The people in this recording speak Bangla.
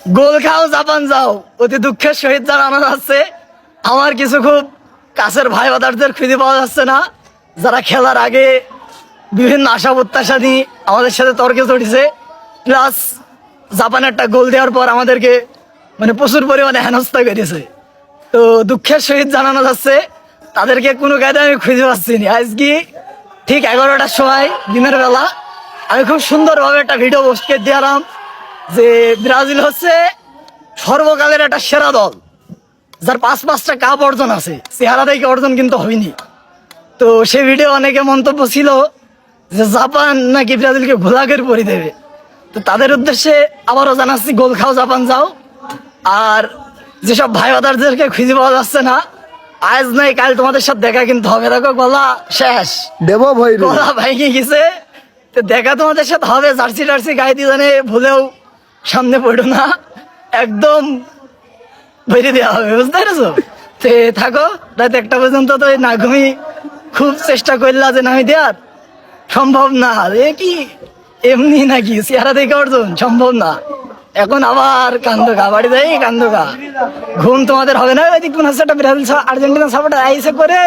গোল খাও জাপান যাও, অতি দুঃখের সহিত জানানো যাচ্ছে আমার কিছু খুব কাছের ভাই বাদারদের খুঁজে পাওয়া যাচ্ছে না, যারা খেলার আগে বিভিন্ন আশা প্রত্যাশা নিয়ে আমাদের সাথে তর্কে চড়েছে, প্লাস জাপানে একটা গোল দেওয়ার পর আমাদেরকে মানে প্রচুর পরিমাণে হেনস্থা করেছে। তো দুঃখের সহিত জানানো যাচ্ছে তাদেরকে কোনো কায়দায় আমি খুঁজে পাচ্ছি না। আজকে ঠিক 11টার সময় দিনের বেলা আমি খুব সুন্দরভাবে একটা ভিডিও পোস্ট করে দিলাম যে ব্রাজিল হচ্ছে সর্বকালের একটা সেরা দল, যার 5-5টা কাপ অর্জন আছে, চেহারা দেখে অর্জন কিন্তু হয়নি। তো সেই ভিডিও অনেকে মন্তব্য ছিল যে জাপান নাকি ব্রাজিলকে ঘোলা করে পরি দেবে। তো তাদের উদ্দেশ্যে আবারও জানাচ্ছি, গোল খাও জাপান যাও। আর যেসব ভাই বাদারদেরকে খুঁজে পাওয়া যাচ্ছে না, আজ নাই কাল তোমাদের সাথে দেখা কিন্তু হবে। দেখো গলা শেষ, দেব ভাই রে। গলা ভেঙে গেছে। তো দেখা তোমাদের সাথে হবে, জার্সি টার্সি গায়ে দিয়ে জানে ভুলেও সামনে পড়ো না, একদম বেরিয়ে দেওয়া হবে, বুঝতে পেরেছো? তো থাকো রাত 1টা পর্যন্ত। তো না ঘুমি খুব চেষ্টা করলা যে নামি দেওয়ার, সম্ভব না। এ কি এমনি নাকি চেহারা দেখে অর্জন সম্ভব না। এখন আবার কান্দোগা, বাড়ি যাই কান্দোগা, ঘুম তোমাদের হবে না। ওই কোন হচ্ছে একটা ব্রাজিল আর্জেন্টিনা সাপোর্টার আইসে করে